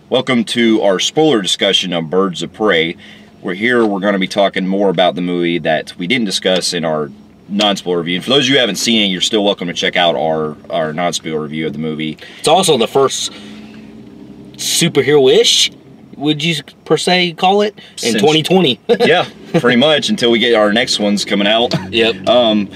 Welcome to our spoiler discussion of Birds of Prey. We're going to be talking more about the movie that we didn't discuss in our non-spoiler review. And for those of you who haven't seen it, you're still welcome to check out our non-spoiler review of the movie. It's also the first superhero-ish, would you per se call it, in 2020. Yeah, pretty much, until we get our next ones coming out. Yep.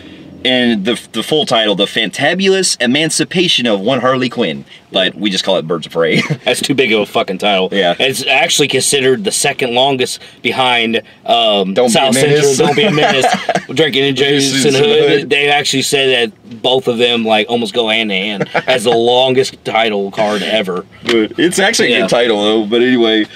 And the full title, The Fantabulous Emancipation of One Harley Quinn. But we just call it Birds of Prey. That's too big of a fucking title. Yeah. It's actually considered the second longest behind Don't South Be a Menace. Central, Don't Be a Menace, Drinking and Juice and Hood. They actually said that both of them like almost go hand in hand as the longest title card ever. But it's actually a good title though. But anyway,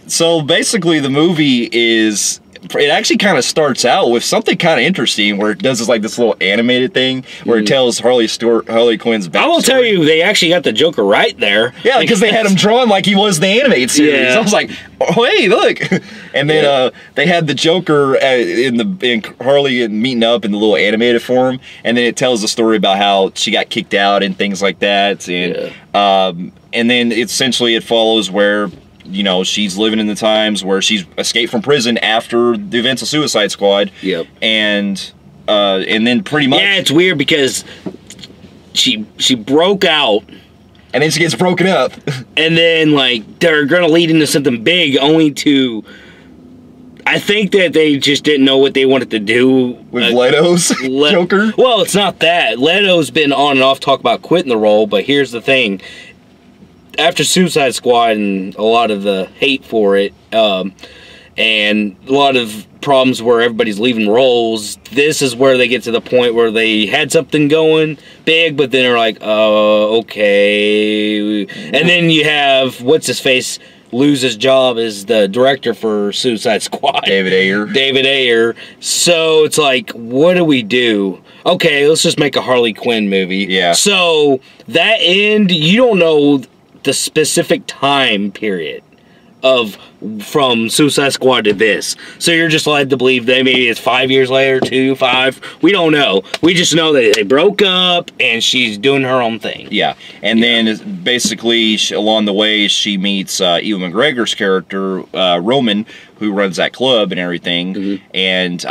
so basically the movie is... It actually kind of starts out with something kind of interesting where it does this little animated thing where it tells Harley Quinn's backstory. I will tell you, they actually got the Joker right there. Yeah, because they had him drawn like he was the animated series. Yeah. I was like, oh, hey, look. And then they had the Joker in Harley meeting up in the little animated form, and then it tells the story about how she got kicked out and things like that. And then essentially it follows where, you know, she's living in the times where she's escaped from prison after the events of Suicide Squad. Yep. And then pretty much... Yeah, it's weird because she broke out. And then she gets broken up. And then, like, they're going to lead into something big only to... I think that they just didn't know what they wanted to do. With Leto's Joker? Well, it's not that. Leto's been on and off talk about quitting the role, but here's the thing. After Suicide Squad and a lot of the hate for it, and a lot of problems where everybody's leaving roles, this is where they get to the point where they had something going big, but then they're like, oh, okay. And then you have, what's-his-face lose his job as the director for Suicide Squad. David Ayer. So it's like, what do we do? Okay, let's just make a Harley Quinn movie. Yeah. So that end, you don't know the specific time period from Suicide Squad to this. So you're just led to believe that maybe it's 5 years later, 2, 5. We don't know. We just know that they broke up and she's doing her own thing. Yeah. And then basically along the way she meets Ewan McGregor's character, Roman, who runs that club and everything. And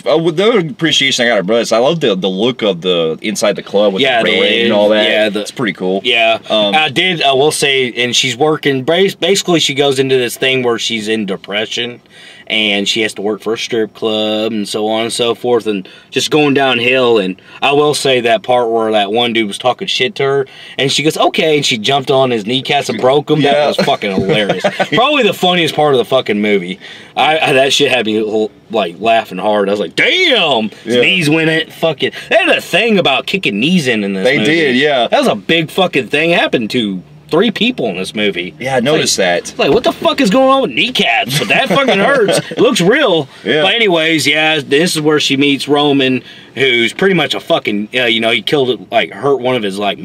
with the appreciation I got of Bruce, I love the look of the inside the club with the red and all that. Yeah, it's pretty cool. Yeah. I will say, and she's working, basically she goes into this thing where she's in depression and she has to work for a strip club and so on and so forth and just going downhill. And I will say that part where that one dude was talking shit to her and she goes, okay, and she jumped on his kneecaps and broke them. That was fucking hilarious. Probably the funniest part of the fucking movie. That shit had me like laughing hard. I was like, damn, his knees went in. Fucking, they had a thing about kicking knees in this movie. They did, yeah. That was a big fucking thing. It happened to 3 people in this movie. Yeah, I noticed that. It's like, what the fuck is going on with kneecaps? But that fucking hurts. It looks real. Yeah. But anyways, yeah, this is where she meets Roman, who's pretty much a fucking, you know, he killed, like, hurt one of his, like,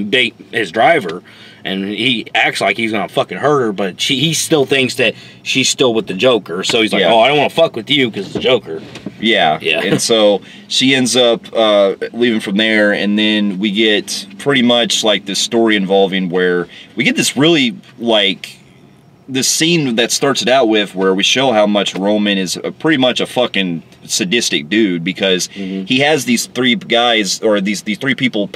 his driver. And he acts like he's gonna fucking hurt her, but he still thinks that she's still with the Joker. So he's like, oh, I don't want to fuck with you because it's the Joker. Yeah. And so she ends up leaving from there, and then we get pretty much like this story involving where we get this really like this scene that starts it out with where we show how much Roman is pretty much a fucking sadistic dude because he has these 3 guys or these 3 people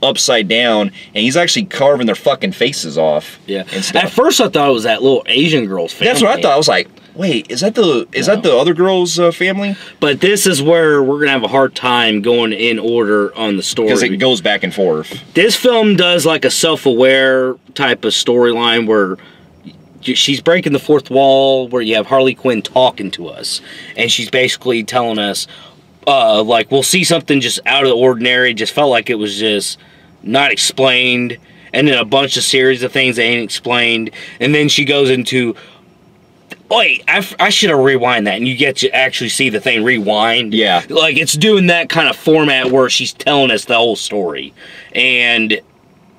upside down and he's actually carving their fucking faces off. Yeah. And stuff. At first I thought it was that little Asian girl's family. That's what I thought. I was like, wait, is that the other girl's family? But this is where we're gonna have a hard time going in order on the story because it goes back and forth. This film does like a self-aware type of storyline where she's breaking the 4th wall, where you have Harley Quinn talking to us, and she's basically telling us, like, we'll see something just out of the ordinary, just felt like it was just not explained, and then a bunch of series of things that ain't explained, and then she goes into, wait, I should have rewind that, and you get to actually see the thing rewind. Yeah. Like, it's doing that kind of format where she's telling us the whole story, and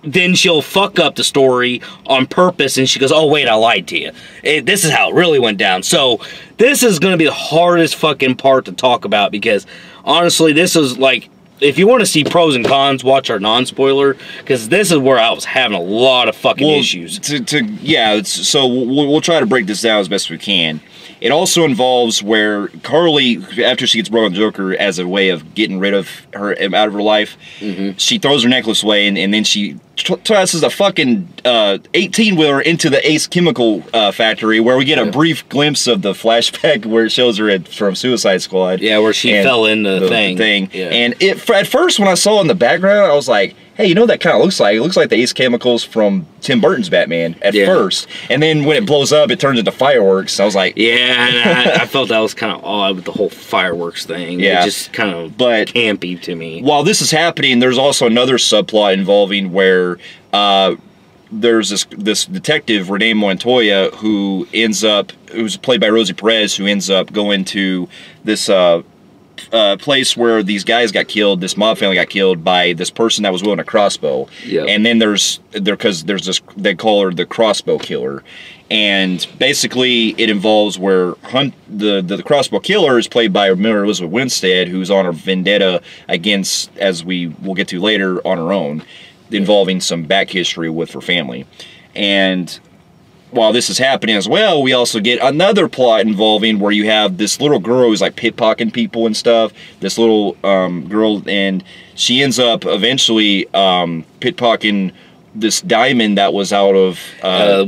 then she'll fuck up the story on purpose, and she goes, oh, wait, I lied to you. This is how it really went down. So this is going to be the hardest fucking part to talk about because, honestly, this is like, if you want to see pros and cons, watch our non-spoiler, because this is where I was having a lot of fucking issues. So we'll try to break this down as best we can. It also involves where Harley, after she gets broken the Joker as a way of getting rid of her out of her life, she throws her necklace away, and then she tosses a fucking 18-wheeler into the Ace Chemical factory, where we get a brief glimpse of the flashback where it shows her from Suicide Squad. Yeah, where she fell in the thing. Yeah. And at first, when I saw it in the background, I was like, hey, you know what that kind of looks like? It looks like the Ace Chemicals from Tim Burton's Batman at first. And then when it blows up, it turns into fireworks. I was like... Yeah, and I felt that was kind of odd with the whole fireworks thing. Yeah. It just kind of campy to me. While this is happening, there's also another subplot involving where there's this detective, Renee Montoya, who's played by Rosie Perez, who ends up going to this... place where these guys got killed, this mob family got killed by this person that was wielding a crossbow. Yep. And then there's this, they call her the crossbow killer. And basically it involves where the crossbow killer is played by Mary Elizabeth Winstead, who's on a vendetta against, as we will get to later, on her own, involving some back history with her family. And while this is happening as well, we also get another plot involving where you have this little girl who's like pickpocketing people and stuff. This little girl, and she ends up eventually pickpocketing this diamond that was out of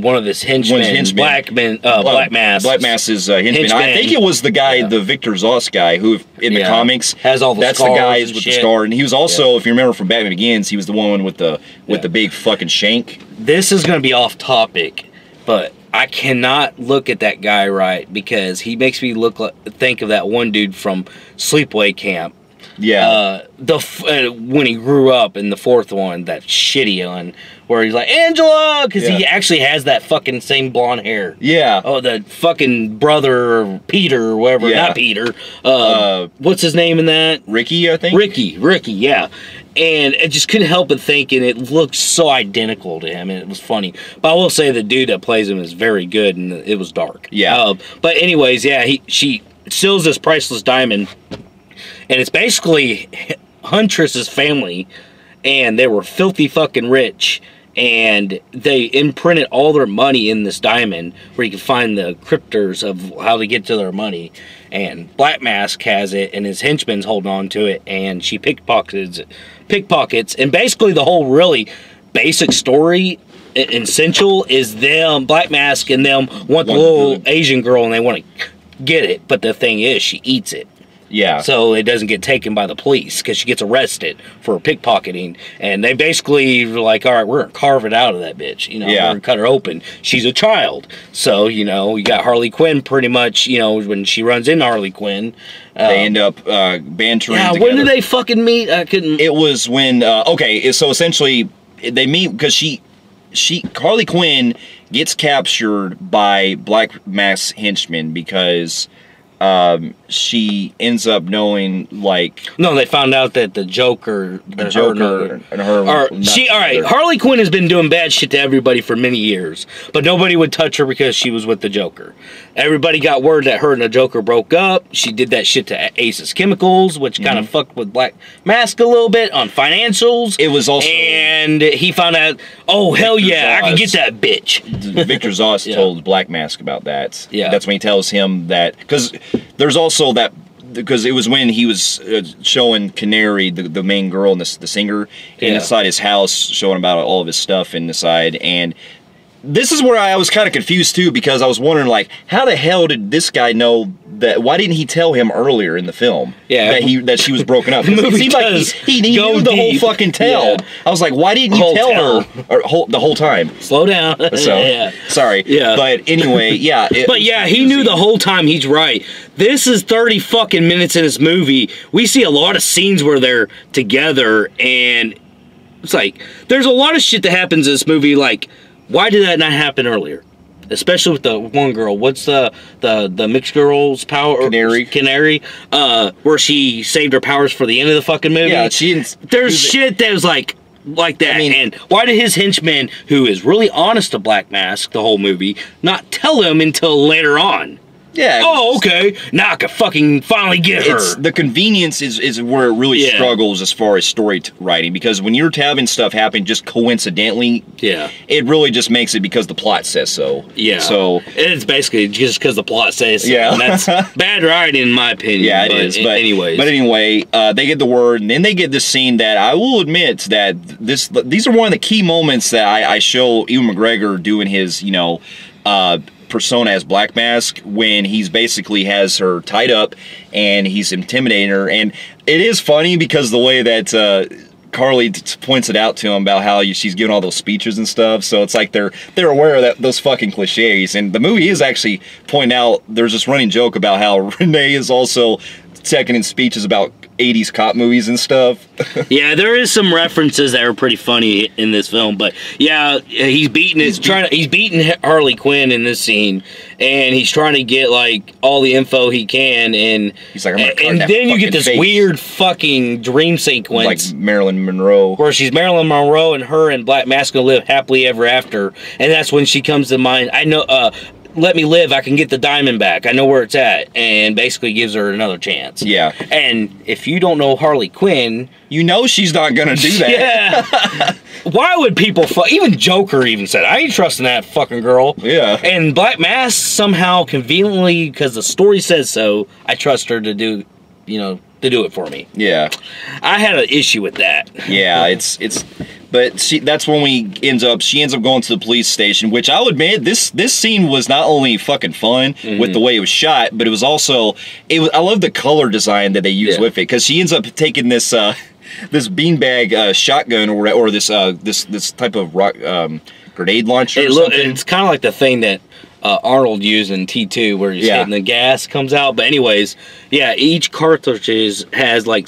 one of his henchmen, Black Mass. Black Mass's henchman. I think it was the guy, the Victor Zoss guy, who in the comics has all the that's scars. The guy with the scar, and he was also, if you remember from Batman Begins, he was the one with the big fucking shank. This is going to be off topic, but I cannot look at that guy right, because he makes me think of that one dude from Sleepaway Camp. Yeah. When he grew up in the fourth one, that shitty one, where he's like, Angela! Because he actually has that fucking same blonde hair. Yeah. Oh, the fucking brother, Peter, or whatever. Yeah. Not Peter. What's his name in that? Ricky, I think? Ricky, yeah. And I just couldn't help but thinking it looked so identical to him, and it was funny. But I will say the dude that plays him is very good, and it was dark. Yeah. But anyways, yeah, she steals this priceless diamond, and it's basically Huntress's family, and they were filthy fucking rich, and they imprinted all their money in this diamond, where you can find the cryptors of how to get to their money. And Black Mask has it, and his henchman's holding on to it, and she pickpockets, and basically the whole really basic story, essential, is them, Black Mask and them want the little Asian girl, and they want to get it, but the thing is, she eats it. Yeah. So it doesn't get taken by the police, because she gets arrested for pickpocketing, and they basically were like, all right, we're going to carve it out of that bitch. You know, we're going to cut her open. She's a child. So, you know, you got Harley Quinn pretty much, you know, when she runs into Harley Quinn. They end up bantering together. When did they fucking meet? I couldn't... It was when, okay, so essentially they meet because Harley Quinn gets captured by Black Mask's henchmen because... she ends up knowing, like... No, they found out that the Joker... Alright, Harley Quinn has been doing bad shit to everybody for many years, but nobody would touch her because she was with the Joker. Everybody got word that her and the Joker broke up. She did that shit to Ace's Chemicals, which kind of fucked with Black Mask a little bit on financials. It was also... And he found out, oh, hell yeah, I can get that bitch. Victor Zoss told Black Mask about that. Yeah. That's when he tells him that... Because there's also that... Because it was when he was showing Canary, the main girl and the singer, inside his house, showing about all of his stuff inside. And this is where I was kind of confused too, because I was wondering, like, how the hell did this guy know that? Why didn't he tell him earlier in the film that she was broken up? It seemed like he knew the whole fucking tale. Yeah. I was like, why didn't you tell her the whole time? Slow down. So sorry. Yeah. But anyway, yeah. But yeah, he knew the whole time. He's right. This is 30 fucking minutes in this movie. We see a lot of scenes where they're together, and it's like there's a lot of shit that happens in this movie. Like, why did that not happen earlier? Especially with the one girl. What's the mixed girl's power? Canary. Where she saved her powers for the end of the fucking movie. Yeah, there's shit that was like that. I mean, and why did his henchman, who is really honest to Black Mask the whole movie, not tell him until later on? Yeah. Oh, okay. Now I can fucking finally get her. The convenience is where it really struggles as far as story writing, because when you're having stuff happen just coincidentally, it really just makes it because the plot says so. Yeah. So it's basically just because the plot says so. Yeah. And that's bad writing in my opinion. Yeah, it is. But anyway, they get the word, and then they get this scene that I will admit that these are one of the key moments that I show Ewan McGregor doing his, you know, persona as Black Mask, when he's basically has her tied up and he's intimidating her. And it is funny because the way that Carly points it out to him about how she's giving all those speeches and stuff, so it's like they're aware of those fucking cliches. And the movie is actually pointing out, there's this running joke about how Renee is also second in speeches about 80s cop movies and stuff. Yeah, there is some references that are pretty funny in this film, but yeah, he's beating Harley Quinn in this scene, and he's trying to get like all the info he can, and he's like, and then you get this weird fucking dream sequence, like Marilyn Monroe, where she's Marilyn Monroe and her and Black Mask gonna live happily ever after, and that's when she comes to mind. I know, let me live, I can get the diamond back, I know where it's at, and basically gives her another chance. Yeah. And if you don't know Harley Quinn, you know she's not gonna do that. Yeah. Why would people even Joker even said, I ain't trusting that fucking girl. Yeah. And Black Mask somehow conveniently, because the story says so, I trust her to do, you know, to do it for me. Yeah. I had an issue with that. Yeah, but that's when she ends up going to the police station, which I'll admit, this scene was not only fucking fun with the way it was shot, but it was also, I love the color design that they used with it, because she ends up taking this this beanbag shotgun or this type of rock grenade launcher. It's kind of like the thing that Arnold used in T2, where he's hitting the gas comes out. But anyways, yeah, each cartridge has like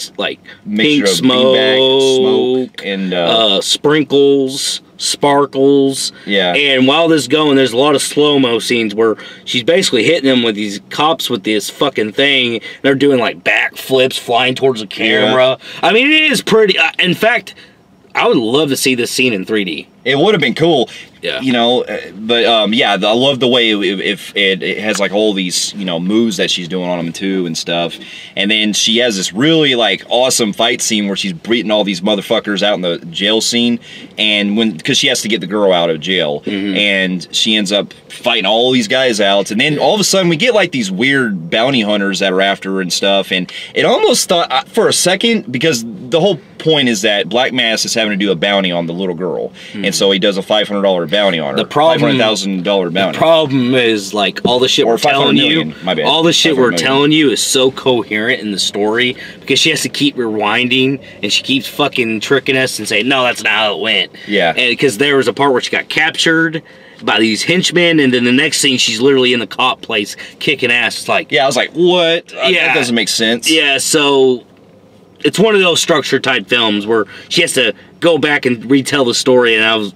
pink smoke and sprinkles, sparkles. Yeah. And while this is going, there's a lot of slow-mo scenes where she's basically hitting them with these cops with this fucking thing. They're doing like backflips, flying towards the camera. Yeah. I mean, it is pretty. In fact, I would love to see this scene in 3D. It would have been cool, you know, but yeah, I love the way it has like all these, you know, moves that she's doing on them too and stuff. And then she has this really like awesome fight scene where she's beating all these motherfuckers out in the jail scene, and because she has to get the girl out of jail, and she ends up fighting all these guys out, and then all of a sudden we get like these weird bounty hunters that are after her and stuff, and it almost thought for a second, because the whole point is that Black Mask is having to do a bounty on the little girl, and so he does a $500 bounty on her. The problem, $500,000 bounty. The problem is like all the shit we're telling you. My bad. All the shit we're telling you is so coherent in the story, because she has to keep rewinding and she keeps fucking tricking us and saying, no, that's not how it went. Yeah. And because there was a part where she got captured by these henchmen, and then the next scene she's literally in the cop place kicking ass. It's like, yeah, I was like, what? That doesn't make sense. Yeah, so it's one of those structured type films where she has to go back and retell the story, and I was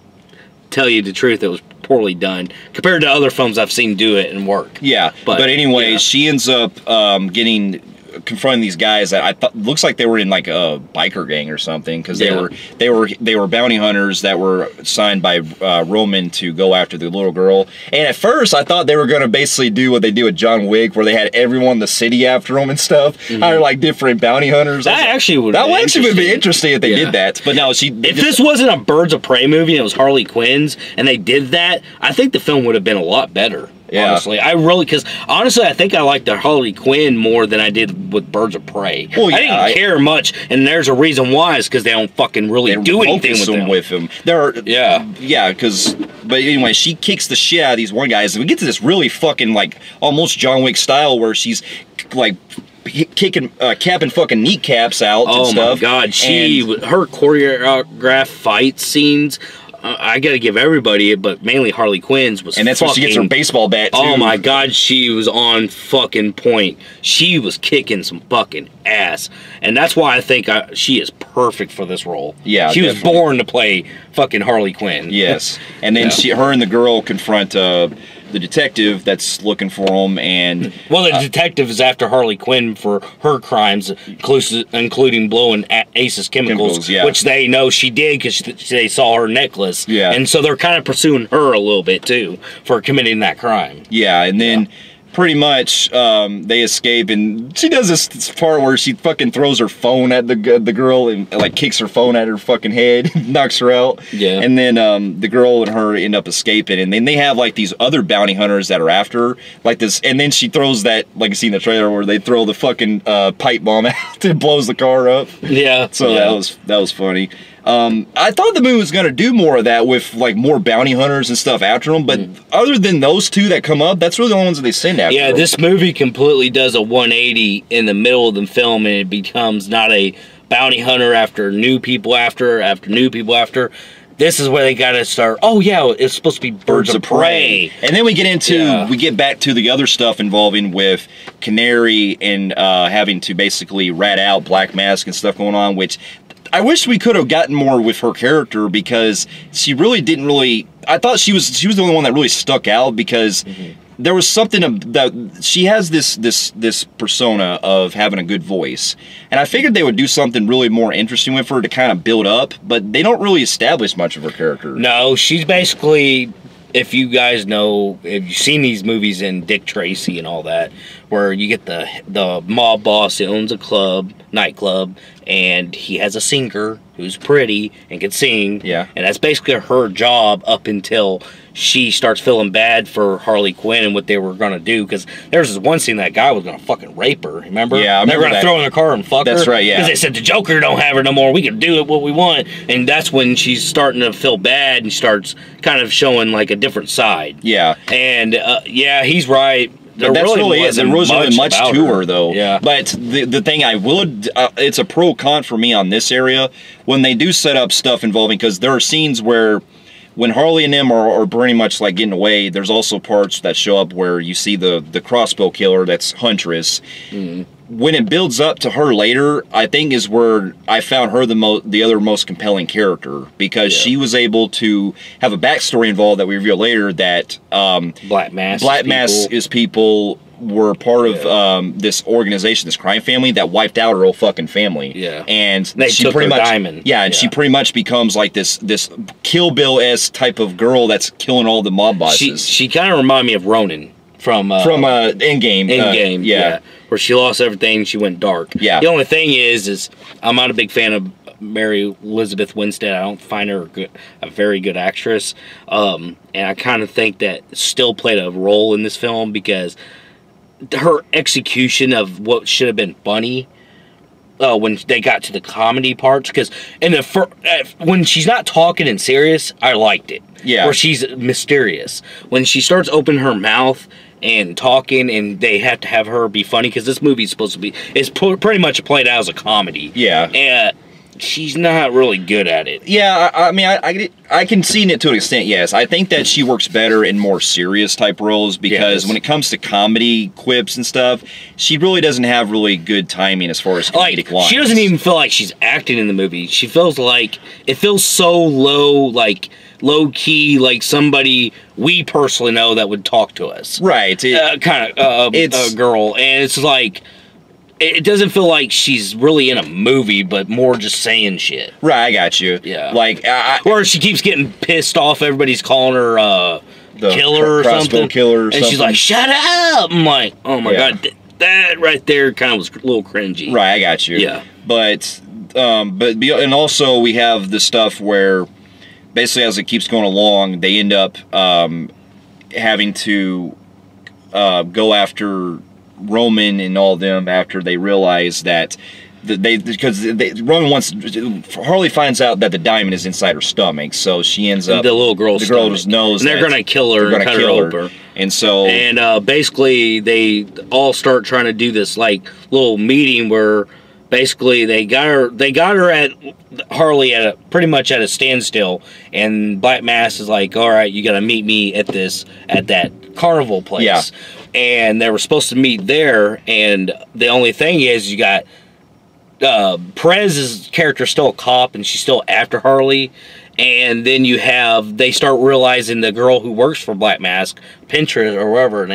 tell you the truth, it was poorly done compared to other films I've seen do it and work. Yeah, but anyway, she ends up confronting these guys that I thought looks like they were in like a biker gang or something, because they were bounty hunters that were signed by Roman to go after the little girl. And at first I thought they were going to basically do what they do with John Wick, where they had everyone in the city after them and stuff, hire like different bounty hunters. That actually would be interesting if they did that. But no, if this wasn't a Birds of Prey movie and it was Harley Quinn's and they did that, I think the film would have been a lot better. Yeah. Honestly, because I think I liked the Harley Quinn more than I did with Birds of Prey. Well, yeah, I didn't care much, and there's a reason why. Is because they don't fucking really do anything with him. But anyway, she kicks the shit out of these one guys, and we get to this really fucking like almost John Wick style where she's like kicking, capping fucking kneecaps out and stuff. Oh my god, her choreographed fight scenes. I gotta give everybody it, but mainly Harley Quinn's was. And that's when she gets her baseball bat too. Oh my god, she was on fucking point. She was kicking some fucking ass, and that's why I think she is perfect for this role. Yeah, she was born to play fucking Harley Quinn. Yes, and then her and the girl confront the detective that's looking for him, and the detective is after Harley Quinn for her crimes, including blowing Ace's chemicals, which they know she did because they saw her necklace. Yeah, and so they're kind of pursuing her a little bit too for committing that crime. Yeah, and then pretty much they escape, and she does this part where she fucking throws her phone at the girl and like kicks her phone at her fucking head, knocks her out. Yeah. And then the girl and her end up escaping, and then they have like these other bounty hunters that are after her, like this. And then she throws that, like you see in the trailer, where they throw the fucking pipe bomb out and blows the car up. Yeah. So that was funny. I thought the movie was gonna do more of that with like more bounty hunters and stuff after them, but other than those two that come up, that's really the only ones that they send after. Yeah, them. this movie completely does a 180 in the middle of the film, and it becomes not a bounty hunter after new people after new people after. This is where they gotta start. Oh yeah, it's supposed to be birds of prey. And then we get back to the other stuff involving with Canary and having to basically rat out Black Mask and stuff going on, which I wish we could have gotten more with her character, because she really didn't really. I thought she was the only one that really stuck out, because there was something that she has this persona of having a good voice, and I figured they would do something really more interesting with her to kind of build up, but they don't really establish much of her character. No, she's basically, if you guys know, if you've seen these movies in Dick Tracy and all that, where you get the mob boss that owns a nightclub, and he has a singer who's pretty and can sing. Yeah. And that's basically her job up until she starts feeling bad for Harley Quinn and what they were going to do. Because there's this one scene that guy was going to fucking rape her, remember? Yeah, I remember. They were going to throw her in the car and fuck her. That's right, yeah. Because they said the Joker don't have her no more. We can do it what we want. And that's when she's starting to feel bad and starts kind of showing like a different side. Yeah. And yeah, he's right. There really is. There wasn't really much to her, though. Yeah. But the thing I would, it's a pro con for me on this area, when they do set up stuff involving, because there are scenes where when Harley and them are pretty much like getting away, there's also parts that show up where you see the crossbow killer, that's Huntress. When it builds up to her later, I think is where I found her the other most compelling character, because she was able to have a backstory involved that we reveal later, that Black Mask is people were part of this organization, this crime family that wiped out her whole fucking family. Yeah. And they she took pretty her much diamond. Yeah, and she pretty much becomes like this Kill Bill-esque type of girl that's killing all the mob bosses. She kind of reminded me of Ronin from Endgame. Endgame, yeah. Where she lost everything, she went dark. Yeah. The only thing is I'm not a big fan of Mary Elizabeth Winstead. I don't find her a very good actress. And I kind of think that still played a role in this film, because her execution of what should have been funny when they got to the comedy parts, because when she's not talking and serious, I liked it. Yeah. Where she's mysterious. When she starts opening her mouth and talking, and they have to have her be funny, because this movie's supposed to be, it's pretty much played out as a comedy. Yeah. And she's not really good at it. Yeah, I mean, I can see it to an extent, yes. I think that she works better in more serious type roles, because when it comes to comedy quips and stuff, she really doesn't have really good timing as far as comedic lines. She doesn't even feel like she's acting in the movie. She feels like, it feels so low key, like somebody we personally know that would talk to us. Right. It's a girl, and it's like, it doesn't feel like she's really in a movie, but more just saying shit. Right, I got you. Yeah. Like, or she keeps getting pissed off. Everybody's calling her the killer or something. Killer or and something. she's like, "Shut up!" I'm like, "Oh my god, that right there kind of was a little cringy." Right, I got you. Yeah. But and also we have the stuff where basically as it keeps going along, they end up having to go after Roman and all them after they realize that Harley finds out that the diamond is inside her stomach, so she ends up, the little girl just knows, and they're gonna kill her, they're gonna kill her. And so basically they all start trying to do this like little meeting where basically they got her at Harley pretty much at a standstill, and Black Mask is like, all right, you gotta meet me at that carnival place. Yeah. And they were supposed to meet there, and the only thing is you got Perez's character still a cop, and she's still after Harley. And then they start realizing the girl who works for Black Mask, Pinterest or whatever,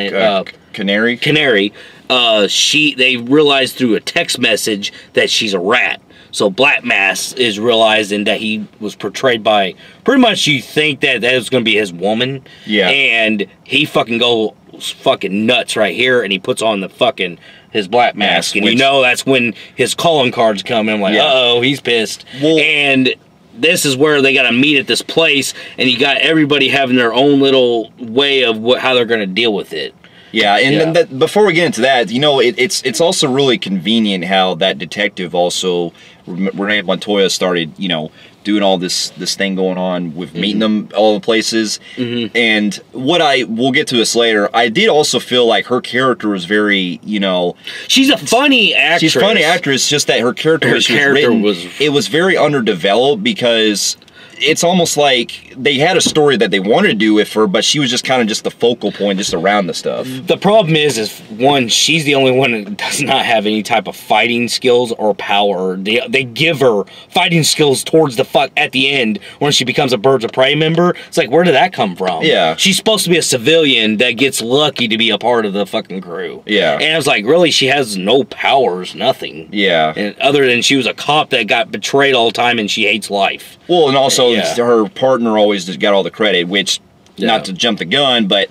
Canary. They realize through a text message that she's a rat. So Black Mask is realizing that he was portrayed by, pretty much you think that was going to be his woman. Yeah. And he fucking goes fucking nuts right here, and he puts on the fucking his black mask, and you know that's when his calling cards come, and I'm like, uh-oh, he's pissed. Well, and this is where they got to meet at this place, and you got everybody having their own little way of how they're going to deal with it. Yeah, and then before we get into that, you know, it's also really convenient how that detective also, Renee Montoya, started, you know, doing all this thing going on with meeting them all the places. And we'll get to this later, I did also feel like her character was very, you know, she's a funny actress. She's a funny actress, just that her character was very underdeveloped, because it's almost like they had a story that they wanted to do with her, but she was just kind of just the focal point just around the stuff. The problem is one, she's the only one that does not have any type of fighting skills or power. They give her fighting skills towards the at the end when she becomes a Birds of Prey member. It's like, where did that come from? Yeah. She's supposed to be a civilian that gets lucky to be a part of the fucking crew. Yeah. And I was like, really, she has no powers, nothing. Yeah. And other than she was a cop that got betrayed all the time and she hates life. Well, and also her partner always just got all the credit, which, not to jump the gun, but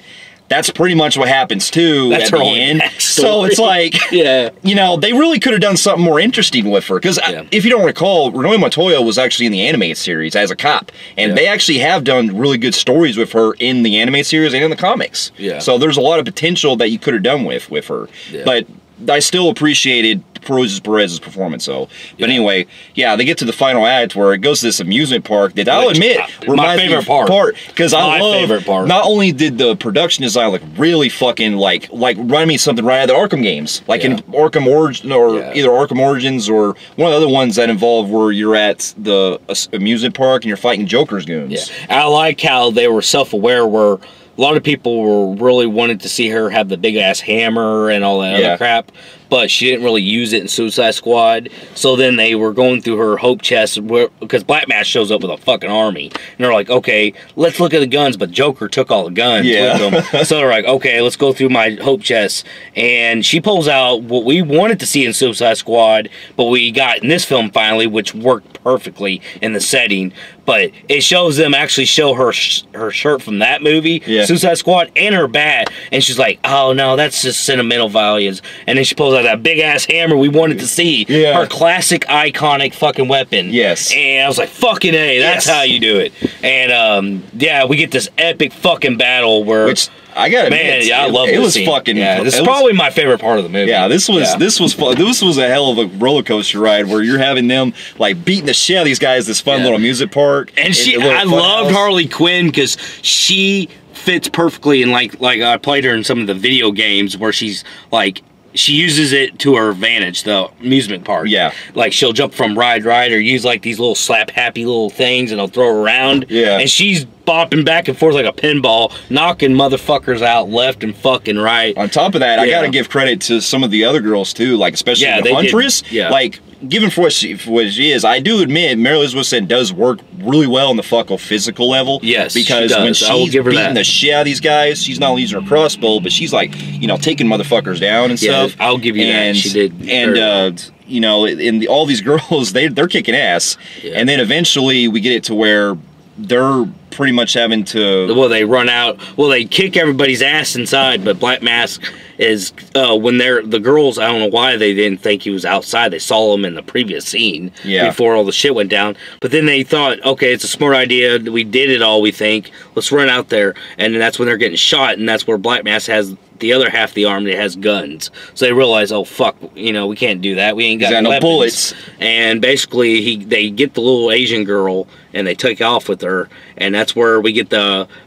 that's pretty much what happens too at the end. So it's like, you know, they really could have done something more interesting with her. Because if you don't recall, Renee Montoya was actually in the animated series as a cop. And they actually have done really good stories with her in the animated series and in the comics. So there's a lot of potential that you could have done with her. But I still appreciated Perez's performance, though. But anyway, they get to the final act where it goes to this amusement park that I'll admit my favorite part. Because I love, not only did the production design look really fucking like remind me of something right out of the Arkham games, like in Arkham Origins, or either Arkham Origins or one of the other ones that involve where you're at the amusement park and you're fighting Joker's goons. I like how they were self-aware, where a lot of people were really wanted to see her have the big ass hammer and all that other crap, but she didn't really use it in Suicide Squad. So then they were going through her hope chest, because Black Mask shows up with a fucking army, and they're like, okay, let's look at the guns, but Joker took all the guns with them. So they're like, okay, let's go through my hope chest, and she pulls out what we wanted to see in Suicide Squad, but we got in this film finally, which worked perfectly in the setting. But it shows them actually show her shirt from that movie, Suicide Squad, and her bat, and she's like, oh no, that's just sentimental values. And then she pulls out that big ass hammer we wanted to see, her classic iconic fucking weapon. And I was like, fucking A, that's how you do it. And we get this epic fucking battle where, I gotta admit, I love it. This was scene. Fucking. This is probably my favorite part of the movie. Yeah, this was fun. This was a hell of a roller coaster ride where you're having them like beating the shit out of these guys. This fun little music park, and I loved Harley Quinn because she fits perfectly in like I played her in some of the video games where she's like, she uses it to her advantage, the amusement park. Like she'll jump from ride or use like these little slap happy little things and they'll throw her around. And she's bopping back and forth like a pinball, knocking motherfuckers out left and fucking right. On top of that, I gotta give credit to some of the other girls too, like especially the Huntress. Like, given for what she is, I do admit Mary Elizabeth does work really well on the fucking physical level. Because when she's beating the shit out of these guys, she's not only using her crossbow, but she's like, you know, taking motherfuckers down and stuff. I'll give you that. She did. And you know, all these girls, they're kicking ass. And then eventually we get it to where they're pretty much having to... Well, they run out. Well, they kick everybody's ass inside, but Black Mask is... when the girls, I don't know why they didn't think he was outside. They saw him in the previous scene before all the shit went down. But then they thought, okay, it's a smart idea. We did it all, we think. Let's run out there. And then that's when they're getting shot, and that's where Black Mask has the other half of the arm that has guns. So they realize, oh fuck, you know, we can't do that. We ain't got no bullets. And basically, they get the little Asian girl and they take off with her, and that's where we get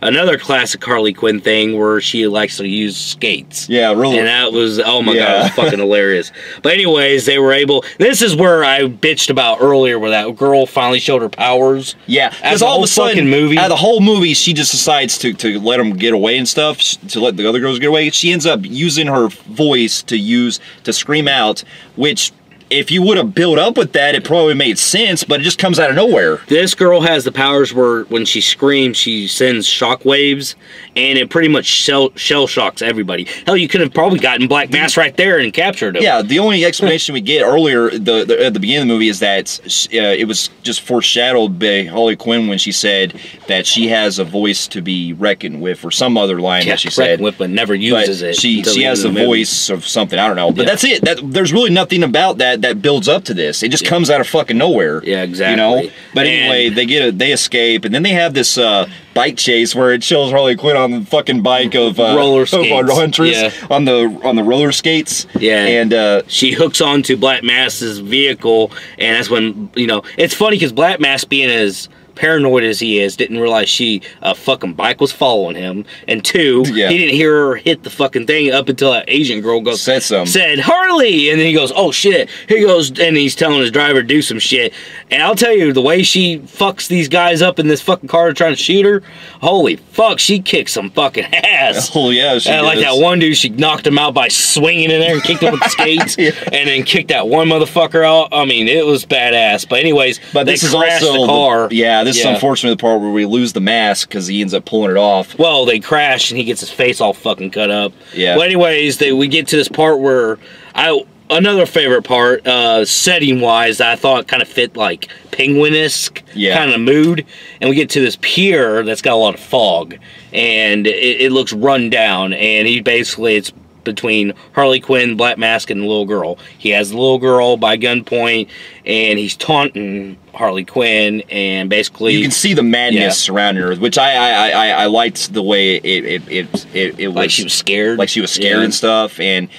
another classic Harley Quinn thing where she likes to use skates. Really. And that was, oh my god, it was fucking hilarious. But anyways, they were able. This is where I bitched about earlier, where that girl finally showed her powers. Because all of a sudden, out of the whole movie, she just decides to let them get away and stuff, to let the other girls get away. She ends up using her voice to scream out, which if you would have built up with that, it probably made sense, but it just comes out of nowhere. This girl has the powers where when she screams, she sends shockwaves, and it pretty much shell shocks everybody. Hell, you could have probably gotten Black Mass right there and captured him. Yeah, the only explanation we get earlier at the beginning of the movie is that it was just foreshadowed by Harley Quinn when she said that she has a voice to be reckoned with, or some other line that she said. With, but never uses it. She has the voice of something, I don't know. But that's it. There's really nothing about that builds up to this. It just comes out of fucking nowhere. Yeah, exactly. You know? But anyway, they escape, and then they have this bike chase where it shows Harley Quinn on the fucking bike of roller skates. On the roller skates. Yeah. And she hooks onto Black Mass's vehicle, and that's when, you know, it's funny because Black Mass, being as paranoid as he is, didn't realize a fucking bike was following him, and two, he didn't hear her hit the fucking thing up until that Asian girl said Harley, and then he goes, oh shit, he goes, and he's telling his driver to do some shit, and I'll tell you, the way she fucks these guys up in this fucking car trying to shoot her, holy fuck, she kicks some fucking ass. Oh yeah, she like that one dude, she knocked him out by swinging in there and kicked him with the skates, and then kicked that one motherfucker out. I mean, it was badass. But anyways, this is also the car. This is unfortunately the part where we lose the mask because he ends up pulling it off. Well, they crash and he gets his face all fucking cut up. Yeah. Well, anyways, we get to this part where another favorite part, setting wise, I thought kind of fit like Penguin-esque kind of mood. And we get to this pier that's got a lot of fog, and it looks run down. And it's between Harley Quinn, Black Mask, and the little girl. He has the little girl by gunpoint, and he's taunting Harley Quinn, and basically you can see the madness surrounding her, which I liked the way it was, like she was scared, and stuff, and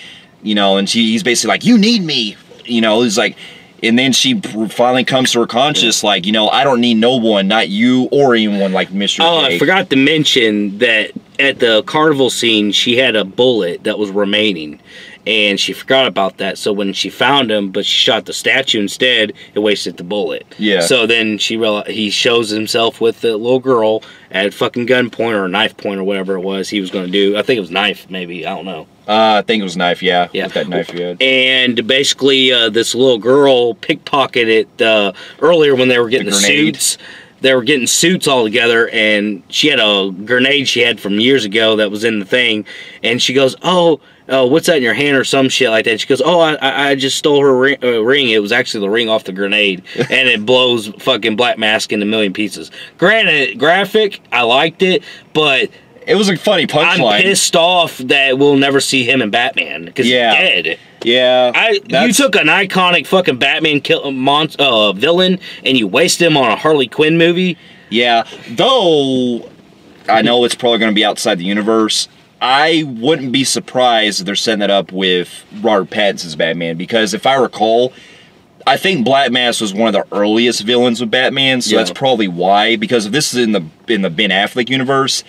you know, and he's basically like, you need me, you know, it's like. And then she finally comes to her conscious, like, you know, I don't need no one, not you or anyone like Mr. Oh, I forgot to mention that at the carnival scene, she had a bullet that was remaining. And she forgot about that. So when she found him, but she shot the statue instead, it wasted the bullet. Yeah. So then he shows himself with the little girl at fucking gunpoint or knife point or whatever it was he was going to do. I think it was knife, maybe. I don't know. I think it was knife, yeah. With that knife you had. And basically, this little girl pickpocketed earlier when they were getting the suits. They were getting suits all together, and she had a grenade she had from years ago that was in the thing. And she goes, oh, what's that in your hand or some shit like that? She goes, oh, I just stole her ring. It was actually the ring off the grenade. And it blows fucking Black Mask into a million pieces. Granted, graphic, I liked it, but it was a funny punchline. I'm pissed off that we'll never see him in Batman, because he's dead. Yeah. You took an iconic fucking Batman villain and you wasted him on a Harley Quinn movie. Yeah. Though I know it's probably going to be outside the universe, I wouldn't be surprised if they're setting that up with Robert Pattinson's Batman, because if I recall, I think Black Mask was one of the earliest villains with Batman, so that's probably why. Because if this is in the Ben Affleck universe,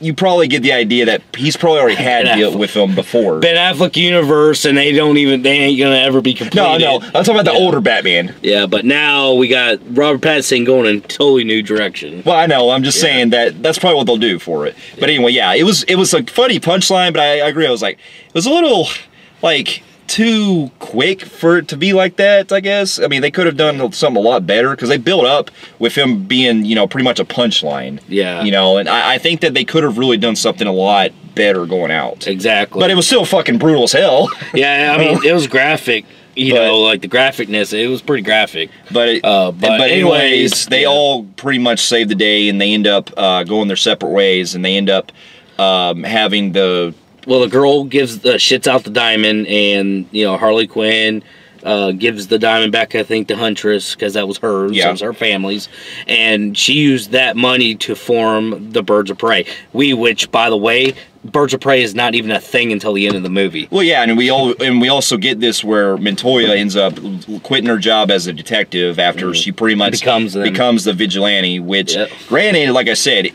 you probably get the idea that he's probably already had to deal with them before. Ben Affleck universe, and they ain't gonna ever be completed. No, I'm talking about the older Batman. Yeah, but now we got Robert Pattinson going in a totally new direction. Well, I know. I'm just saying that's probably what they'll do for it. But anyway, it was a funny punchline, but I agree. I was like, it was a little like too quick for it to be like that, I guess. I mean, they could have done something a lot better, because they built up with him being, you know, pretty much a punchline. Yeah. You know, and I think that they could have really done something a lot better going out. Exactly. But it was still fucking brutal as hell. Yeah, I mean, it was graphic. You know, like the graphicness, it was pretty graphic. But anyways, they all pretty much save the day, and they end up going their separate ways, and they end up having the... Well, the girl shits out the diamond, and, you know, Harley Quinn gives the diamond back, I think, to Huntress, because that was hers. Yeah. It was her family's. And she used that money to form the Birds of Prey. Which, by the way, Birds of Prey is not even a thing until the end of the movie. Well, yeah, and we also get this where Montoya ends up quitting her job as a detective after she pretty much becomes the vigilante, which, granted, like I said,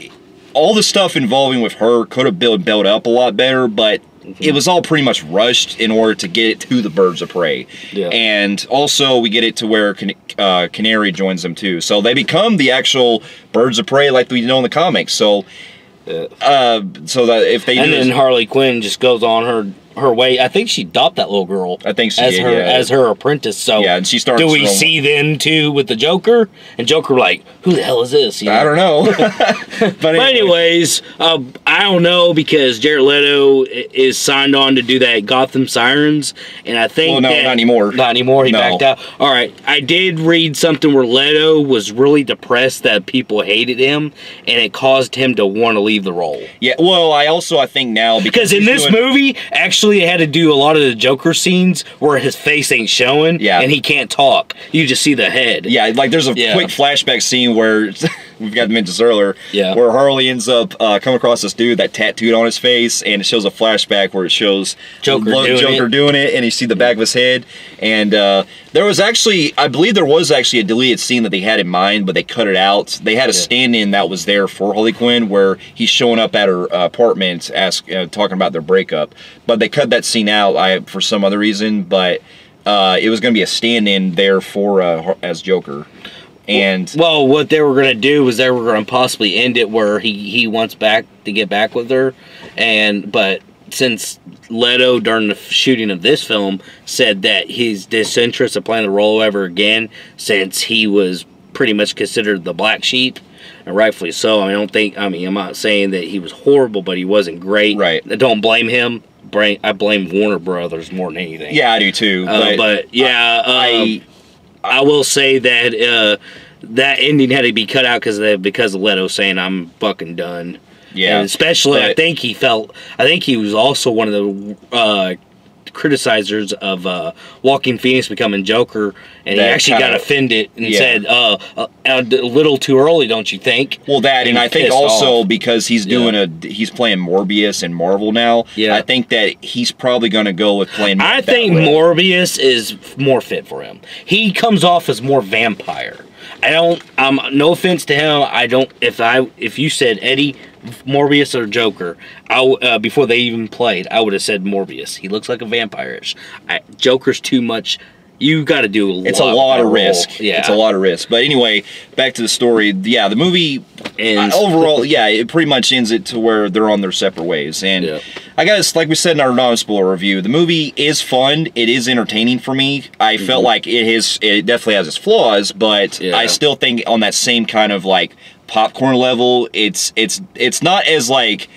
all the stuff involving with her could have built up a lot better, but it was all pretty much rushed in order to get it to the Birds of Prey. Yeah. And also we get it to where Canary joins them too. So they become the actual Birds of Prey like we know in the comics. So so that if they then Harley Quinn just goes on her her way. I think she adopted that little girl. I think she as did, as her apprentice. So yeah, and she starts. Do we see them too with the Joker? And Joker like, who the hell is this? I don't know. But anyways, I don't know because Jared Leto is signed on to do that Gotham Sirens, and I think not anymore. Not anymore. He backed out. All right, I did read something where Leto was really depressed that people hated him, and it caused him to want to leave the role. Yeah. Well, I think now because in this movie, actually, had to do a lot of the Joker scenes where his face ain't showing, and he can't talk. You just see the head. Yeah, like there's a quick flashback scene where we got to mention this earlier. Yeah. Where Harley ends up coming across this dude that tattooed on his face, and it shows a flashback where it shows Joker doing it, and you see the back of his head. And there was actually, I believe there was actually a deleted scene that they had in mind, but they cut it out. They had a stand-in that was there for Harley Quinn where he's showing up at her apartment, talking about their breakup. But they cut that scene out for some other reason, but it was going to be a stand-in there for as Joker. And well, what they were going to do was they were going to possibly end it where he wants to get back with her, but since Leto during the shooting of this film said that he's disinterested of playing the role ever again since he was pretty much considered the black sheep, and rightfully so. I'm not saying that he was horrible, but he wasn't great. Right. I don't blame him. I blame Warner Brothers more than anything. Yeah, I do too. But yeah, I will say that that ending had to be cut out because of Leto saying I'm fucking done. Yeah, and especially I think he was also one of the criticizers of Joaquin Phoenix becoming Joker, and he actually got offended and said, a little too early, don't you think? Well, and I think also because he's he's playing Morbius in Marvel now. Yeah, I think that he's probably going to go with playing. I think Morbius is more fit for him. He comes off as more vampire. No offense to him. I don't. If you said Eddie, Morbius or Joker, before they even played, I would have said Morbius. He looks like a vampire-ish. Joker's too much. You got to do a lot. It's a lot of risk. Yeah, it's a lot of risk. But anyway, back to the story. Yeah, the movie overall, it pretty much ends it to where they're on their separate ways. And I guess, like we said in our non-spoiler review, the movie is fun. It is entertaining for me. I felt like it definitely has its flaws, but I still think on that same kind of like popcorn level, it's not as like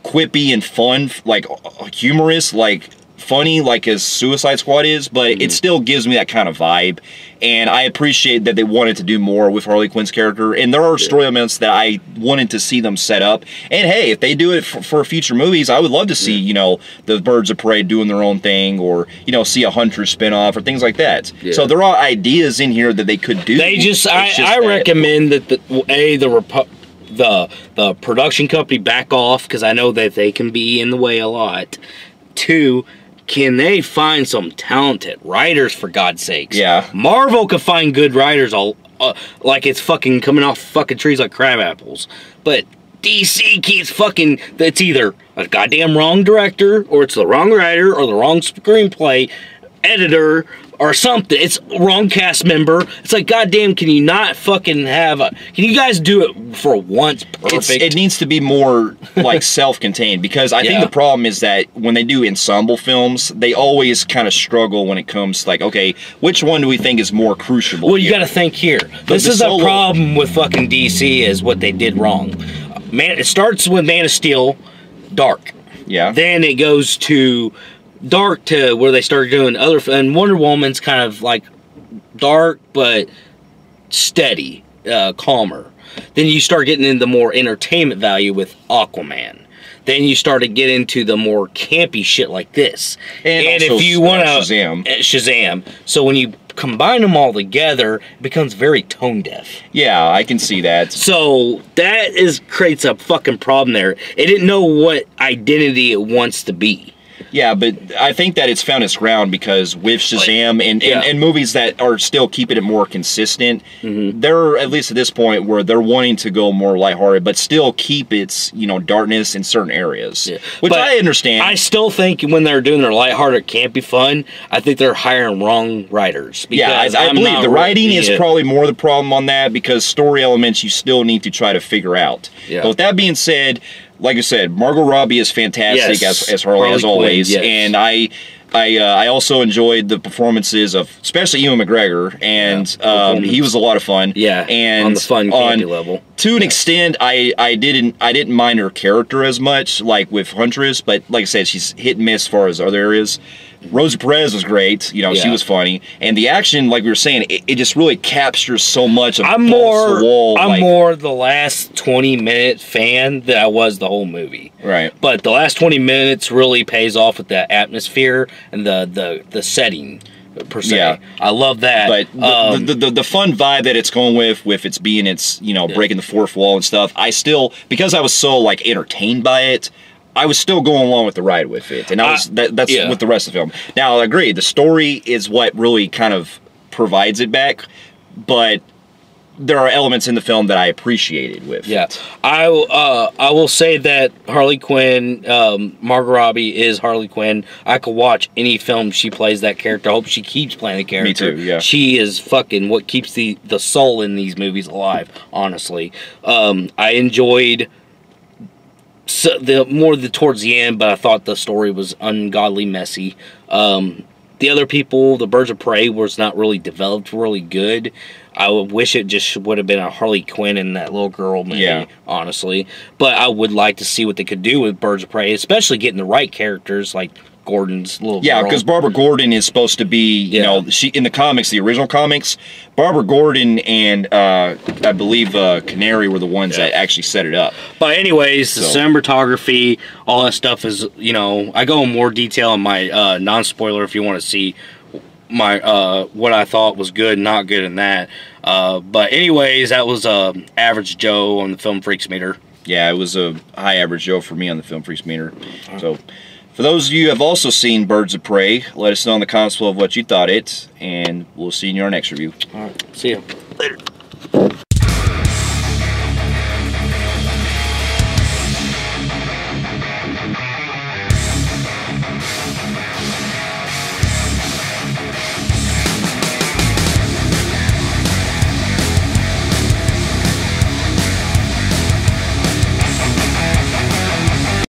quippy and fun, like humorous, like funny like as Suicide Squad is, but it still gives me that kind of vibe, and I appreciate that they wanted to do more with Harley Quinn's character, and there are story elements that I wanted to see them set up, and hey, if they do it for future movies, I would love to see, the Birds of Prey doing their own thing, or, see a Hunter spinoff, or things like that. Yeah. So there are ideas in here that they could do. I recommend that the production company back off, because I know that they can be in the way a lot. 2, can they find some talented writers, for God's sakes? Yeah. Marvel could find good writers like it's fucking coming off fucking trees like crab apples. But DC keeps fucking... It's either a goddamn wrong director, or it's the wrong writer, or the wrong screenplay editor, or something. It's wrong cast member. It's like, goddamn, can you not fucking have can you guys do it for once perfect? It needs to be more like self-contained, because I think the problem is that when they do ensemble films, they always kind of struggle when it comes to like, okay, which one do we think is more crucial? Well, you got to think here. This is a problem with fucking DC, is what they did wrong. It starts with Man of Steel, dark. Yeah. Then it goes to dark to where they started doing and Wonder Woman's kind of like dark but steady, calmer. Then you start getting into more entertainment value with Aquaman. Then you start to get into the more campy shit like this. And if you want to Shazam. So when you combine them all together, it becomes very tone deaf. Yeah, I can see that. So that creates a fucking problem there. It didn't know what identity it wants to be. Yeah, but I think that it's found its ground because with Shazam and movies that are still keeping it more consistent, they're, at least at this point, where they're wanting to go more lighthearted, but still keep its, darkness in certain areas, which I understand. I still think when they're doing their lighthearted, campy fun, I think they're hiring wrong writers. Yeah, I believe the writing is probably more the problem on that, because story elements you still need to try to figure out. Yeah. But with that being said, like I said, Margot Robbie is fantastic as Harley as always, Quinn, yes. and I also enjoyed the performances of especially Ewan McGregor, and he was a lot of fun. Yeah, and on the fun candy level. To an extent, I didn't mind her character as much, like with Huntress, but like I said, she's hit and miss as far as other areas. Rosa Perez was great, you know, she was funny, and the action, like we were saying, it just really captures so much of I'm more the last 20-minute fan than I was the whole movie. Right. But the last 20 minutes really pays off with the atmosphere and the setting. Per se. Yeah. I love that. But the fun vibe that it's going with its being breaking the fourth wall and stuff, I still, because I was so like entertained by it, I was still going along with the ride with it, and that's with the rest of the film. Now I agree, the story is what really kind of provides it back, but there are elements in the film that I appreciated with it. I will say that Harley Quinn, Margot Robbie is Harley Quinn. I could watch any film she plays that character. I hope she keeps playing the character. Me too, yeah. She is fucking what keeps the soul in these movies alive, honestly. I enjoyed towards the end, but I thought the story was ungodly messy. The other people, the Birds of Prey, was not really developed really good. I wish it just would have been a Harley Quinn and that little girl movie, honestly. But I would like to see what they could do with Birds of Prey, especially getting the right characters like Gordon's little girl. because Barbara Gordon is supposed to be, you know, she in the comics, the original comics, Barbara Gordon and I believe Canary were the ones that actually set it up. But anyways, the cinematography, all that stuff is, you know, I go in more detail in my non-spoiler if you want to see my what I thought was good and not good in that. But anyways, that was Average Joe on the Film Phreeks meter. Yeah, it was a high average Joe for me on the Film Phreeks meter. So for those of you who have also seen Birds of Prey, let us know in the comments below what you thought it, and we'll see you in our next review. All right, see you later.